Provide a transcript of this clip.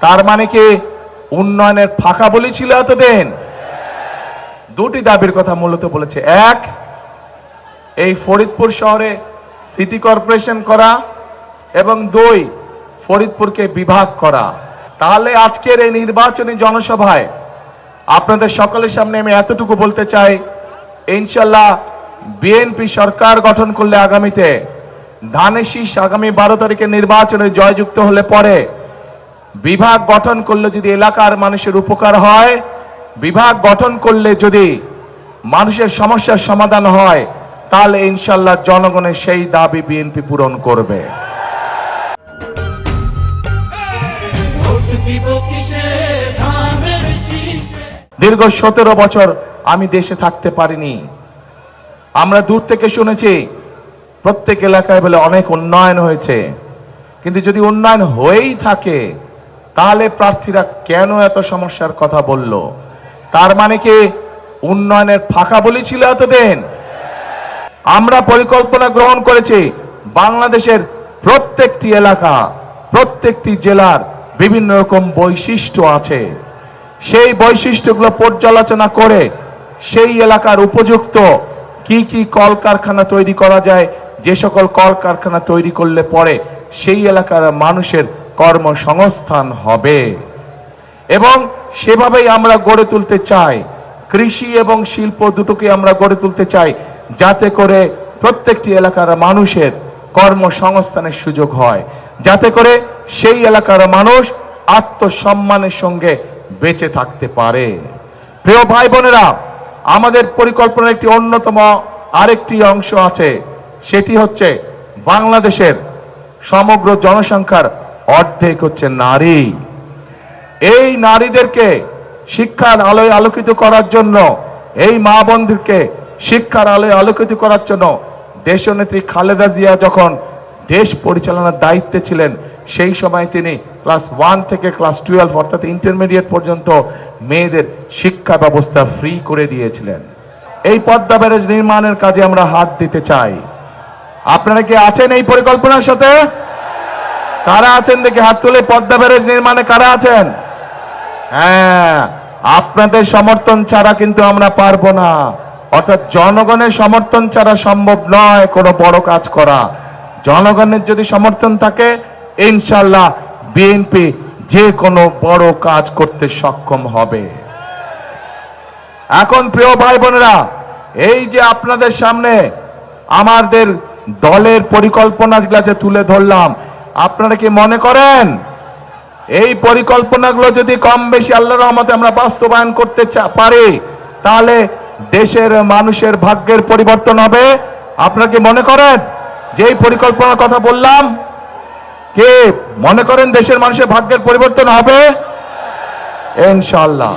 তার মানে কি উন্নয়নের ফাঁকা বলি ছিল এতদিন? দুটি দাবির কথা মূলত বলেছে। এক, এই ফরিদপুর শহরে সিটি কর্পোরেশন করা, এবং দুই, ফরিদপুরকে বিভাগ করা। তাহলে আজকের এই নির্বাচনী জনসভায় আপনাদের সকলের সামনে আমি এতটুকু বলতে চাই, ইনশাল্লাহ বিএনপি সরকার গঠন করলে আগামীতে ধানের শীষ আগামী 12 তারিখে নির্বাচনে জয়যুক্ত হলে পরে বিভাগ গঠন করলে যদি এলাকার মানুষের উপকার হয়, বিভাগ গঠন করলে যদি মানুষের সমস্যার সমাধান হয়, তাহলে ইনশাল্লাহ জনগণের সেই দাবি বিএনপি পূরণ করবে। দীর্ঘ 17 বছর আমি দেশে থাকতে পারিনি। আমরা দূর থেকে শুনেছি প্রত্যেক এলাকায় বলে অনেক উন্নয়ন হয়েছে, কিন্তু যদি উন্নয়ন হয়েই থাকে তাহলে প্রার্থীরা কেন এত সমস্যার কথা বলল? তার মানে কি উন্নয়নের ফাঁকা বলি ছিল এতদিন? আমরা পরিকল্পনা গ্রহণ করেছি বাংলাদেশের প্রত্যেকটি এলাকা, প্রত্যেকটি জেলার বিভিন্ন রকম বৈশিষ্ট্য আছে। সেই বৈশিষ্ট্যগুলো পর্যালোচনা করে সেই এলাকার উপযুক্ত কি কি কলকারখানা তৈরি করা যায়, যে সকল কলকারখানা তৈরি করলে পরে সেই এলাকার মানুষের কর্মসংস্থান হবে, এবং সেভাবেই আমরা গড়ে তুলতে চাই। কৃষি এবং শিল্প দুটোকে আমরা গড়ে তুলতে চাই, যাতে করে প্রত্যেকটি এলাকার মানুষের কর্মসংস্থানের সুযোগ হয়, যাতে করে সেই এলাকার মানুষ আত্মসম্মানের সঙ্গে বেঁচে থাকতে পারে। প্রিয় ভাই বোনেরা, আমাদের পরিকল্পনার একটি অন্যতম আরেকটি অংশ আছে, সেটি হচ্ছে বাংলাদেশের সমগ্র জনসংখ্যার অর্ধেক হচ্ছে নারী। এই নারীদেরকে শিক্ষার আলোয় আলোকিত করার জন্য, এই মা বোনদেরকে শিক্ষার আলোয় আলোকিত করার জন্য দেশনেত্রী খালেদা জিয়া যখন দেশ পরিচালনার দায়িত্বে ছিলেন, সেই সময় তিনি ক্লাস 1 থেকে ক্লাস 12 অর্থাৎ ইন্টারমিডিয়েট পর্যন্ত মেয়েদের শিক্ষা ব্যবস্থা ফ্রি করে দিয়েছিলেন। এই পদ্মা ব্যারেজ নির্মাণের কাজে আমরা হাত দিতে চাই। আপনারা কি আছেন এই পরিকল্পনার সাথে? কারা আছেন দেখি হাত তুলে। পদ্মা ব্যারেজ নির্মাণে কারা আছেন? হ্যাঁ, আপনাদের সমর্থন ছাড়া কিন্তু আমরা পারবো না, অর্থাৎ জনগণের সমর্থন ছাড়া সম্ভব নয় কোনো বড় কাজ করা। জনগণের যদি সমর্থন থাকে, ইনশাল্লাহ বিএনপি যে কোনো বড় কাজ করতে সক্ষম হবে। এখন প্রিয় ভাই বোনেরা, এই যে আপনাদের সামনে আমাদের দলের পরিকল্পনাগুলো যে তুলে ধরলাম, আপনারা কি মনে করেন এই পরিকল্পনাগুলো যদি কম বেশি আল্লাহর রহমতে আমরা বাস্তবায়ন করতে পারি, তাহলে দেশের মানুষের ভাগ্যের পরিবর্তন হবে? আপনারা কি মনে করেন যে এই পরিকল্পনার কথা বললাম, কে মনে করেন দেশের মানুষের ভাগ্যের পরিবর্তন হবে? ইনশাআল্লাহ।